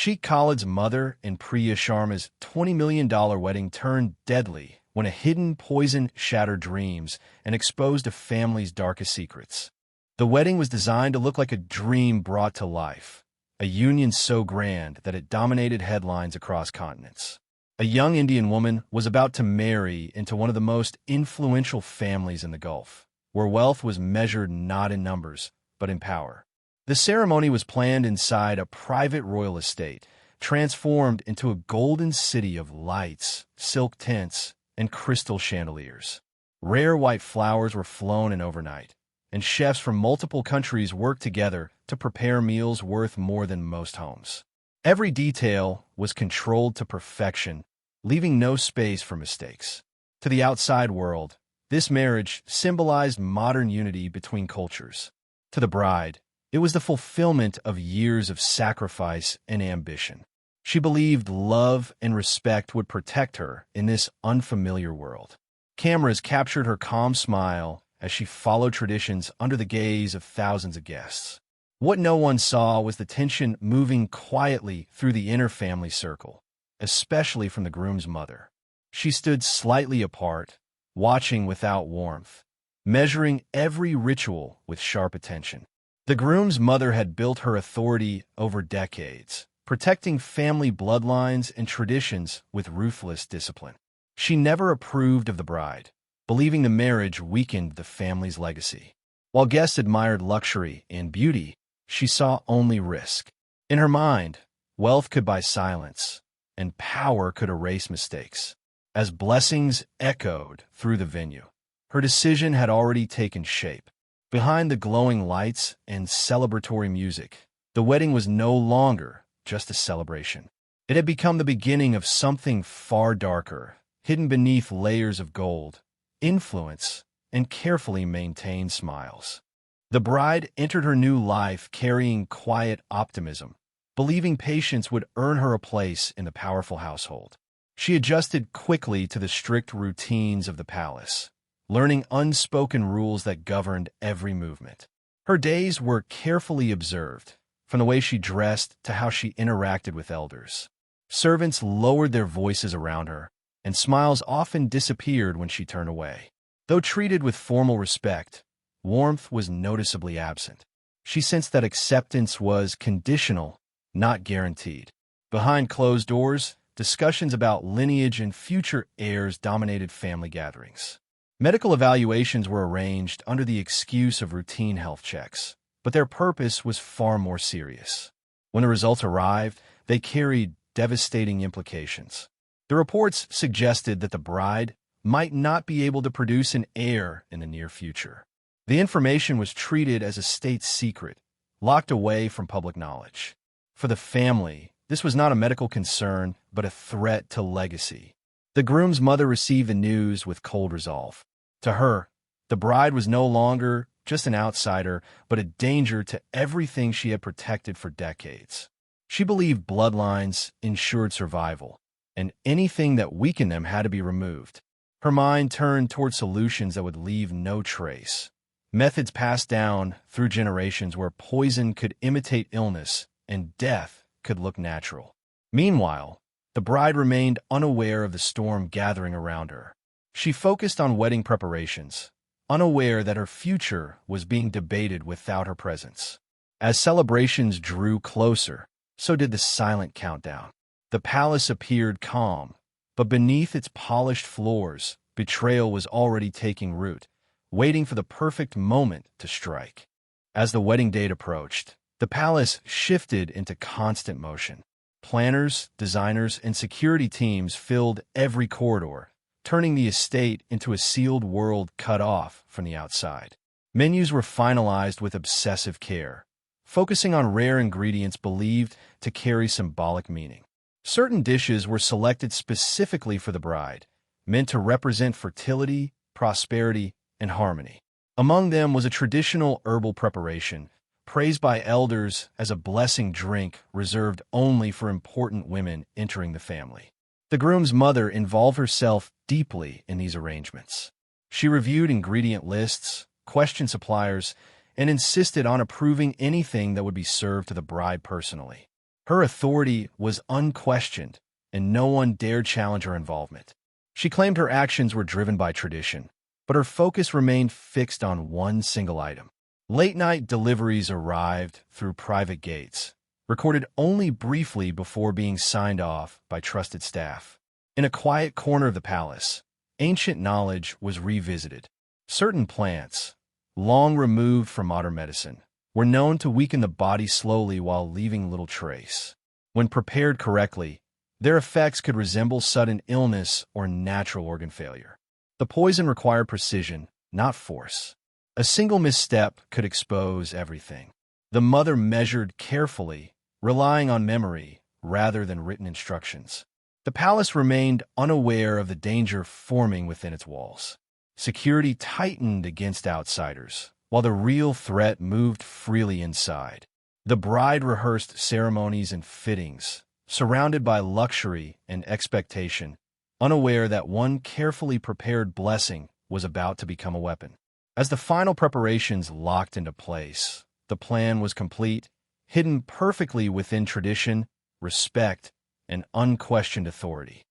Sheikh Khalid's mother and Priya Sharma's $20 million wedding turned deadly when a hidden poison shattered dreams and exposed a family's darkest secrets. The wedding was designed to look like a dream brought to life, a union so grand that it dominated headlines across continents. A young Indian woman was about to marry into one of the most influential families in the Gulf, where wealth was measured not in numbers, but in power. The ceremony was planned inside a private royal estate, transformed into a golden city of lights, silk tents, and crystal chandeliers. Rare white flowers were flown in overnight, and chefs from multiple countries worked together to prepare meals worth more than most homes. Every detail was controlled to perfection, leaving no space for mistakes. To the outside world, this marriage symbolized modern unity between cultures. To the bride, it was the fulfillment of years of sacrifice and ambition. She believed love and respect would protect her in this unfamiliar world. Cameras captured her calm smile as she followed traditions under the gaze of thousands of guests. What no one saw was the tension moving quietly through the inner family circle, especially from the groom's mother. She stood slightly apart, watching without warmth, measuring every ritual with sharp attention. The groom's mother had built her authority over decades, protecting family bloodlines and traditions with ruthless discipline. She never approved of the bride, believing the marriage weakened the family's legacy. While guests admired luxury and beauty, she saw only risk. In her mind, wealth could buy silence, and power could erase mistakes. As blessings echoed through the venue, her decision had already taken shape. Behind the glowing lights and celebratory music, the wedding was no longer just a celebration. It had become the beginning of something far darker, hidden beneath layers of gold, influence, and carefully maintained smiles. The bride entered her new life carrying quiet optimism, believing patience would earn her a place in the powerful household. She adjusted quickly to the strict routines of the palace, learning unspoken rules that governed every movement. Her days were carefully observed, from the way she dressed to how she interacted with elders. Servants lowered their voices around her, and smiles often disappeared when she turned away. Though treated with formal respect, warmth was noticeably absent. She sensed that acceptance was conditional, not guaranteed. Behind closed doors, discussions about lineage and future heirs dominated family gatherings. Medical evaluations were arranged under the excuse of routine health checks, but their purpose was far more serious. When the results arrived, they carried devastating implications. The reports suggested that the bride might not be able to produce an heir in the near future. The information was treated as a state secret, locked away from public knowledge. For the family, this was not a medical concern, but a threat to legacy. The groom's mother received the news with cold resolve. To her, the bride was no longer just an outsider, but a danger to everything she had protected for decades. She believed bloodlines ensured survival, and anything that weakened them had to be removed. Her mind turned toward solutions that would leave no trace. Methods passed down through generations where poison could imitate illness and death could look natural. Meanwhile, the bride remained unaware of the storm gathering around her. She focused on wedding preparations, unaware that her future was being debated without her presence. As celebrations drew closer, so did the silent countdown. The palace appeared calm, but beneath its polished floors, betrayal was already taking root, waiting for the perfect moment to strike. As the wedding date approached, the palace shifted into constant motion. Planners, designers, and security teams filled every corridor, turning the estate into a sealed world cut off from the outside. Menus were finalized with obsessive care, focusing on rare ingredients believed to carry symbolic meaning. Certain dishes were selected specifically for the bride, meant to represent fertility, prosperity, and harmony. Among them was a traditional herbal preparation, praised by elders as a blessing drink reserved only for important women entering the family. The groom's mother involved herself deeply in these arrangements. She reviewed ingredient lists, questioned suppliers, and insisted on approving anything that would be served to the bride personally. Her authority was unquestioned, and no one dared challenge her involvement. She claimed her actions were driven by tradition, but her focus remained fixed on one single item. Late-night deliveries arrived through private gates, recorded only briefly before being signed off by trusted staff. In a quiet corner of the palace, ancient knowledge was revisited. Certain plants, long removed from modern medicine, were known to weaken the body slowly while leaving little trace. When prepared correctly, their effects could resemble sudden illness or natural organ failure. The poison required precision, not force. A single misstep could expose everything. The mother measured carefully, relying on memory rather than written instructions. The palace remained unaware of the danger forming within its walls. Security tightened against outsiders, while the real threat moved freely inside. The bride rehearsed ceremonies and fittings, surrounded by luxury and expectation, unaware that one carefully prepared blessing was about to become a weapon. As the final preparations locked into place, the plan was complete, hidden perfectly within tradition, respect, and unquestioned authority.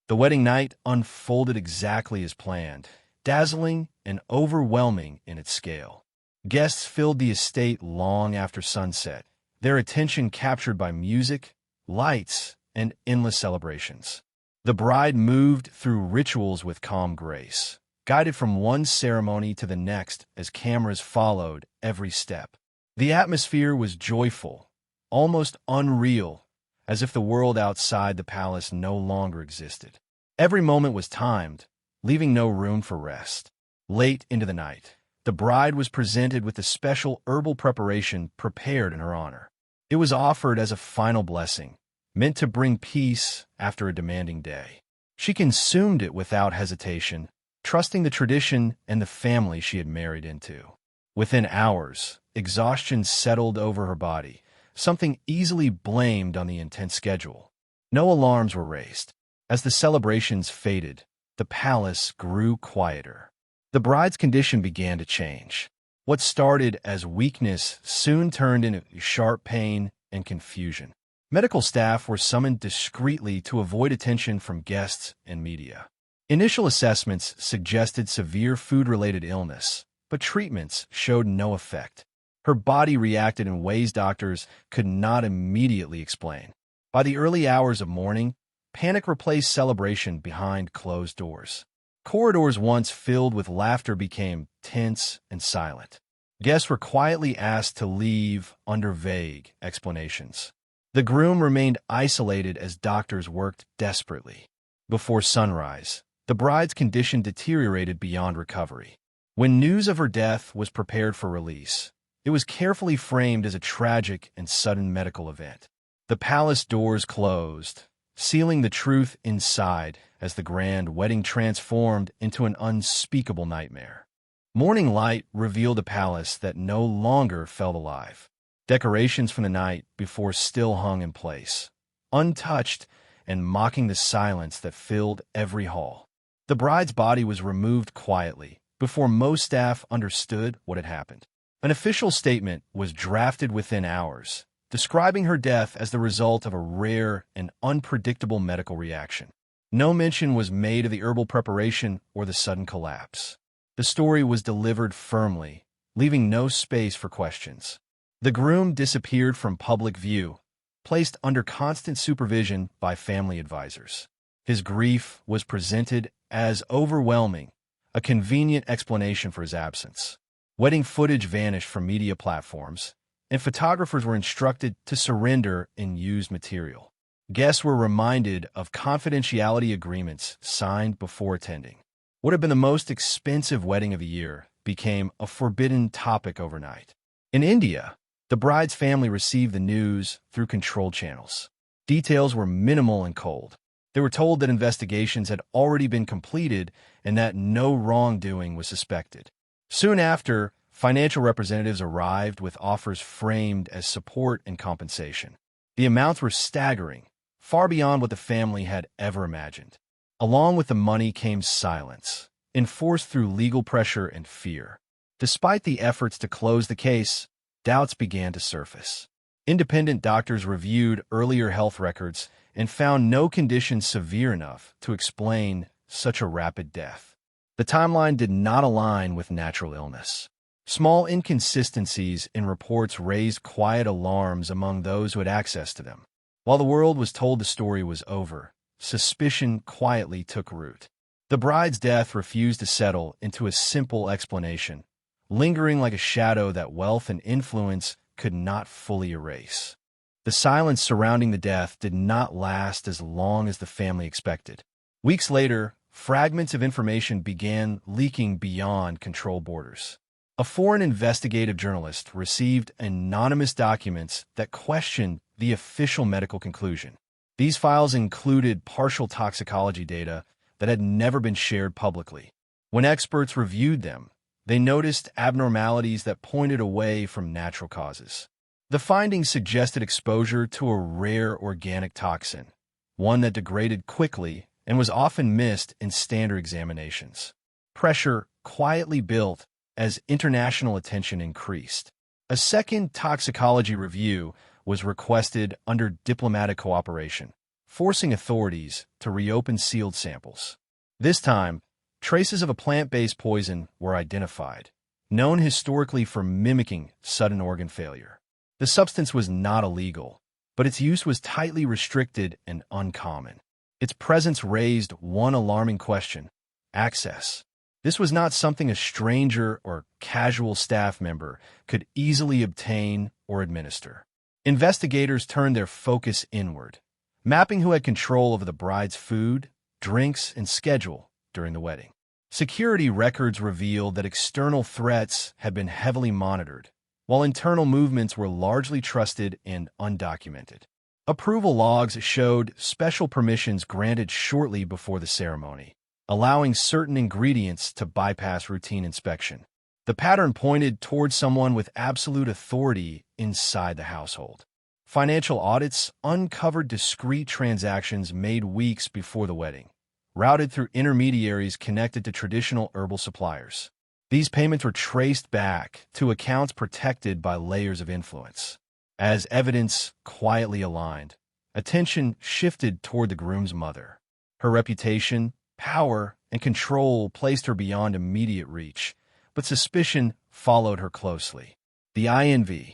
The wedding night unfolded exactly as planned, dazzling and overwhelming in its scale. Guests filled the estate long after sunset, their attention captured by music, lights, and endless celebrations. The bride moved through rituals with calm grace, guided from one ceremony to the next as cameras followed every step. The atmosphere was joyful, almost unreal, as if the world outside the palace no longer existed. Every moment was timed, leaving no room for rest. Late into the night, the bride was presented with a special herbal preparation prepared in her honor. It was offered as a final blessing, meant to bring peace after a demanding day. She consumed it without hesitation, trusting the tradition and the family she had married into. Within hours, exhaustion settled over her body, something easily blamed on the intense schedule. No alarms were raised. As the celebrations faded, the palace grew quieter. The bride's condition began to change. What started as weakness soon turned into sharp pain and confusion. Medical staff were summoned discreetly to avoid attention from guests and media. Initial assessments suggested severe food-related illness, but treatments showed no effect. Her body reacted in ways doctors could not immediately explain. By the early hours of morning, panic replaced celebration behind closed doors. Corridors once filled with laughter became tense and silent. Guests were quietly asked to leave under vague explanations. The groom remained isolated as doctors worked desperately. Before sunrise, the bride's condition deteriorated beyond recovery. When news of her death was prepared for release, it was carefully framed as a tragic and sudden medical event. The palace doors closed, sealing the truth inside as the grand wedding transformed into an unspeakable nightmare. Morning light revealed a palace that no longer felt alive. Decorations from the night before still hung in place, untouched and mocking the silence that filled every hall. The bride's body was removed quietly before most staff understood what had happened. An official statement was drafted within hours, describing her death as the result of a rare and unpredictable medical reaction. No mention was made of the herbal preparation or the sudden collapse. The story was delivered firmly, leaving no space for questions. The groom disappeared from public view, placed under constant supervision by family advisors. His grief was presented as overwhelming, a convenient explanation for his absence. Wedding footage vanished from media platforms, and photographers were instructed to surrender unused material. Guests were reminded of confidentiality agreements signed before attending. What had been the most expensive wedding of the year became a forbidden topic overnight. In India, the bride's family received the news through controlled channels. Details were minimal and cold. They were told that investigations had already been completed and that no wrongdoing was suspected. Soon after, financial representatives arrived with offers framed as support and compensation. The amounts were staggering, far beyond what the family had ever imagined. Along with the money came silence, enforced through legal pressure and fear. Despite the efforts to close the case, doubts began to surface. Independent doctors reviewed earlier health records and found no condition severe enough to explain such a rapid death. The timeline did not align with natural illness. Small inconsistencies in reports raised quiet alarms among those who had access to them. While the world was told the story was over, suspicion quietly took root. The bride's death refused to settle into a simple explanation, lingering like a shadow that wealth and influence could not fully erase. The silence surrounding the death did not last as long as the family expected. Weeks later, fragments of information began leaking beyond control borders. A foreign investigative journalist received anonymous documents that questioned the official medical conclusion. These files included partial toxicology data that had never been shared publicly. When experts reviewed them, they noticed abnormalities that pointed away from natural causes. The findings suggested exposure to a rare organic toxin, one that degraded quickly and was often missed in standard examinations. Pressure quietly built as international attention increased. A second toxicology review was requested under diplomatic cooperation, forcing authorities to reopen sealed samples. This time, traces of a plant-based poison were identified, known historically for mimicking sudden organ failure. The substance was not illegal, but its use was tightly restricted and uncommon. Its presence raised one alarming question: access. This was not something a stranger or casual staff member could easily obtain or administer. Investigators turned their focus inward, mapping who had control over the bride's food, drinks, and schedule during the wedding. Security records revealed that external threats had been heavily monitored, while internal movements were largely trusted and undocumented. Approval logs showed special permissions granted shortly before the ceremony, allowing certain ingredients to bypass routine inspection. The pattern pointed towards someone with absolute authority inside the household. Financial audits uncovered discrete transactions made weeks before the wedding, routed through intermediaries connected to traditional herbal suppliers. These payments were traced back to accounts protected by layers of influence. As evidence quietly aligned, attention shifted toward the groom's mother. Her reputation, power, and control placed her beyond immediate reach, but suspicion followed her closely. The INV.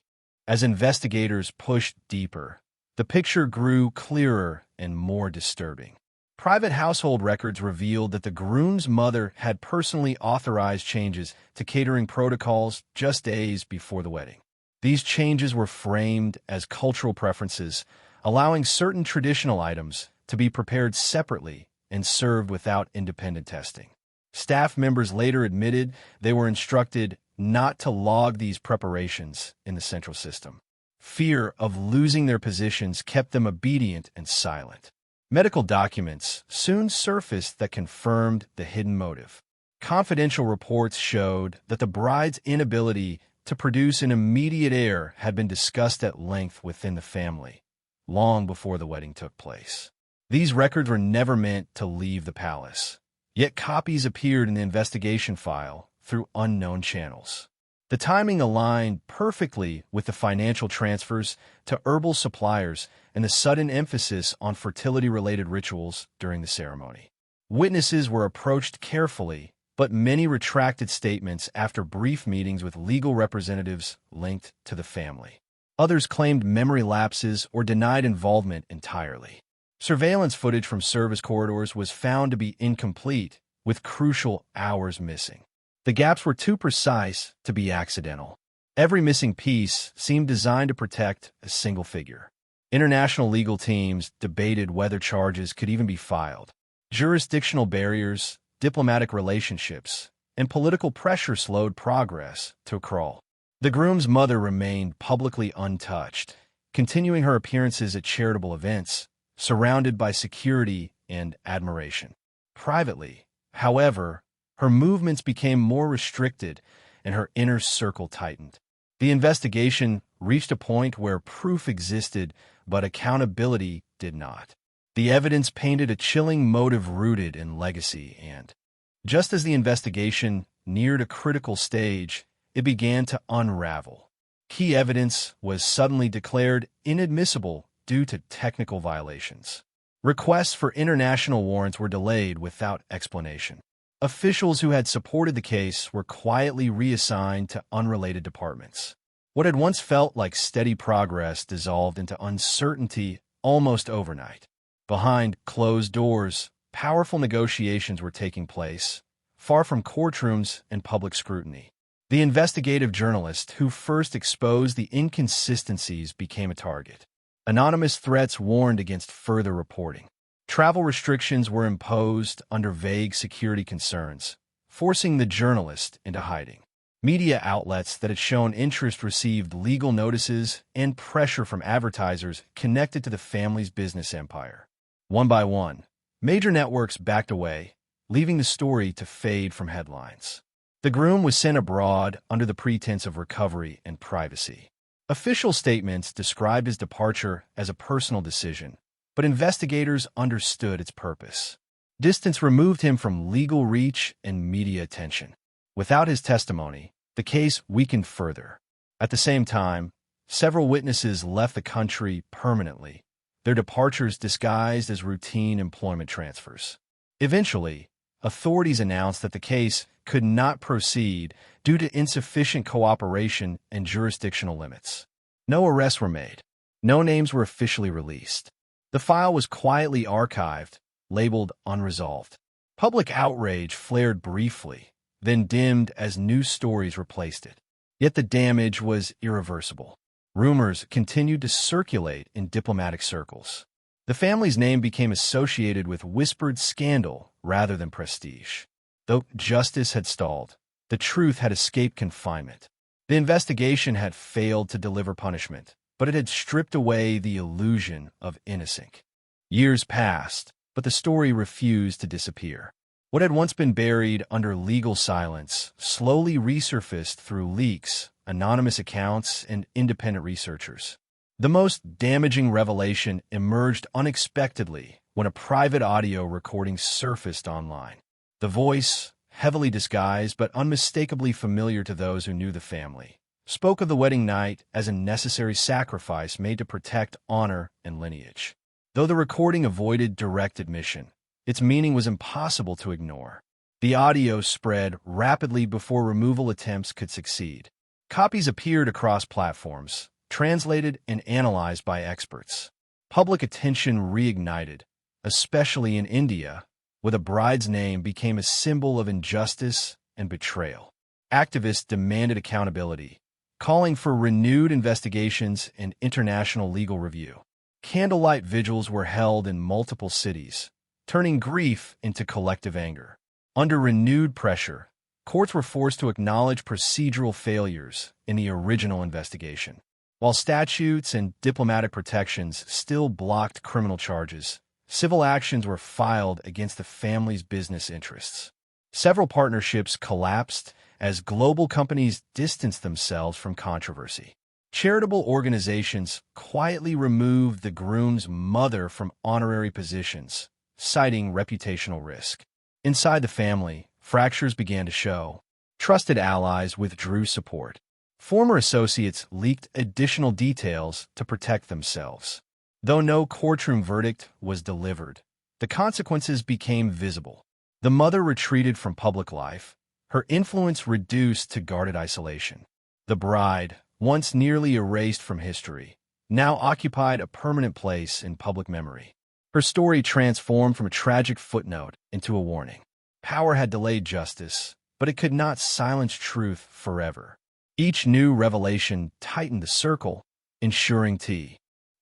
As investigators pushed deeper, the picture grew clearer and more disturbing. Private household records revealed that the groom's mother had personally authorized changes to catering protocols just days before the wedding. These changes were framed as cultural preferences, allowing certain traditional items to be prepared separately and served without independent testing. Staff members later admitted they were instructed not to log these preparations in the central system. Fear of losing their positions kept them obedient and silent. Medical documents soon surfaced that confirmed the hidden motive. Confidential reports showed that the bride's inability to produce an immediate heir had been discussed at length within the family, long before the wedding took place. These records were never meant to leave the palace, yet copies appeared in the investigation file through unknown channels. The timing aligned perfectly with the financial transfers to herbal suppliers and the sudden emphasis on fertility-related rituals during the ceremony. Witnesses were approached carefully, but many retracted statements after brief meetings with legal representatives linked to the family. Others claimed memory lapses or denied involvement entirely. Surveillance footage from service corridors was found to be incomplete, with crucial hours missing. The gaps were too precise to be accidental. Every missing piece seemed designed to protect a single figure. International legal teams debated whether charges could even be filed. Jurisdictional barriers, diplomatic relationships, and political pressure slowed progress to a crawl. The groom's mother remained publicly untouched, continuing her appearances at charitable events, surrounded by security and admiration. Privately, however, her movements became more restricted and her inner circle tightened. The investigation reached a point where proof existed, but accountability did not. The evidence painted a chilling motive rooted in legacy, and just as the investigation neared a critical stage, it began to unravel. Key evidence was suddenly declared inadmissible due to technical violations. Requests for international warrants were delayed without explanation. Officials who had supported the case were quietly reassigned to unrelated departments. What had once felt like steady progress dissolved into uncertainty almost overnight. Behind closed doors, powerful negotiations were taking place, far from courtrooms and public scrutiny. The investigative journalist who first exposed the inconsistencies became a target. Anonymous threats warned against further reporting. Travel restrictions were imposed under vague security concerns, forcing the journalist into hiding. Media outlets that had shown interest received legal notices and pressure from advertisers connected to the family's business empire. One by one, major networks backed away, leaving the story to fade from headlines. The groom was sent abroad under the pretense of recovery and privacy. Official statements described his departure as a personal decision, but investigators understood its purpose. Distance removed him from legal reach and media attention. Without his testimony, the case weakened further. At the same time, several witnesses left the country permanently, their departures disguised as routine employment transfers. Eventually, authorities announced that the case could not proceed due to insufficient cooperation and jurisdictional limits. No arrests were made. No names were officially released. The file was quietly archived, labeled unresolved. Public outrage flared briefly, then dimmed as new stories replaced it. Yet the damage was irreversible. Rumors continued to circulate in diplomatic circles. The family's name became associated with whispered scandal rather than prestige. Though justice had stalled, the truth had escaped confinement. The investigation had failed to deliver punishment, but it had stripped away the illusion of innocence. Years passed, but the story refused to disappear. What had once been buried under legal silence slowly resurfaced through leaks, anonymous accounts, and independent researchers. The most damaging revelation emerged unexpectedly when a private audio recording surfaced online. The voice, heavily disguised but unmistakably familiar to those who knew the family, spoke of the wedding night as a necessary sacrifice made to protect honor and lineage. Though the recording avoided direct admission, its meaning was impossible to ignore. The audio spread rapidly before removal attempts could succeed. Copies appeared across platforms, translated and analyzed by experts. Public attention reignited, especially in India, where the bride's name became a symbol of injustice and betrayal. Activists demanded accountability, calling for renewed investigations and international legal review. Candlelight vigils were held in multiple cities, turning grief into collective anger. Under renewed pressure, courts were forced to acknowledge procedural failures in the original investigation. While statutes and diplomatic protections still blocked criminal charges, civil actions were filed against the family's business interests. Several partnerships collapsed as global companies distanced themselves from controversy. Charitable organizations quietly removed the groom's mother from honorary positions, citing reputational risk. Inside the family, fractures began to show. Trusted allies withdrew support. Former associates leaked additional details to protect themselves. Though no courtroom verdict was delivered, the consequences became visible. The mother retreated from public life, her influence reduced to guarded isolation. The bride, once nearly erased from history, now occupied a permanent place in public memory. Her story transformed from a tragic footnote into a warning. Power had delayed justice, but it could not silence truth forever. Each new revelation tightened the circle, ensuring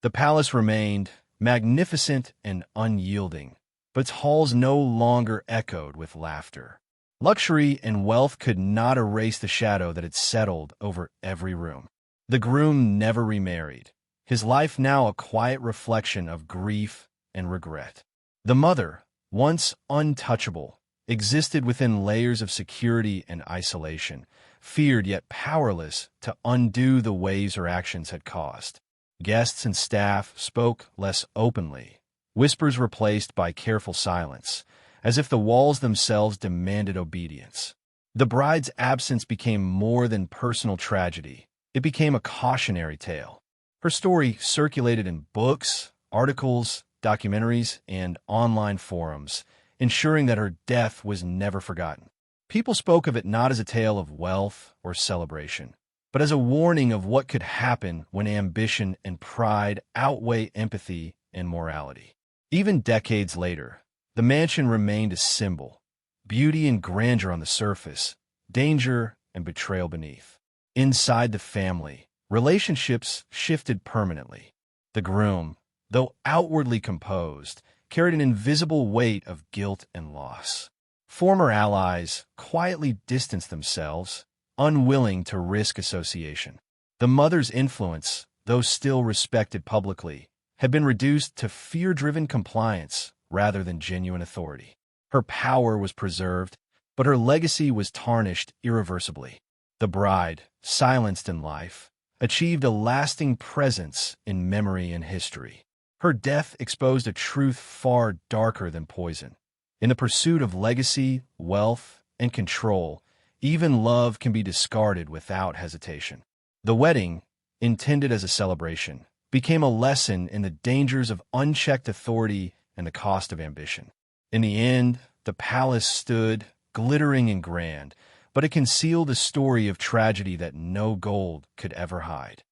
the palace remained magnificent and unyielding, but its halls no longer echoed with laughter. Luxury and wealth could not erase the shadow that had settled over every room. The groom never remarried, his life now a quiet reflection of grief and regret. The mother, once untouchable, existed within layers of security and isolation, feared yet powerless to undo the waves her actions had caused. Guests and staff spoke less openly, whispers replaced by careful silence, as if the walls themselves demanded obedience. The bride's absence became more than personal tragedy. It became a cautionary tale. Her story circulated in books, articles, documentaries, and online forums, ensuring that her death was never forgotten. People spoke of it not as a tale of wealth or celebration, but as a warning of what could happen when ambition and pride outweigh empathy and morality. Even decades later, the mansion remained a symbol, beauty and grandeur on the surface, danger and betrayal beneath. Inside the family, relationships shifted permanently. The groom, though outwardly composed, carried an invisible weight of guilt and loss. Former allies quietly distanced themselves, unwilling to risk association. The mother's influence, though still respected publicly, had been reduced to fear-driven compliance rather than genuine authority. Her power was preserved, but her legacy was tarnished irreversibly. The bride, silenced in life, achieved a lasting presence in memory and history. Her death exposed a truth far darker than poison. In the pursuit of legacy, wealth, and control, even love can be discarded without hesitation. The wedding, intended as a celebration, became a lesson in the dangers of unchecked authority and the cost of ambition. In the end, the palace stood, glittering and grand, but it concealed a story of tragedy that no gold could ever hide.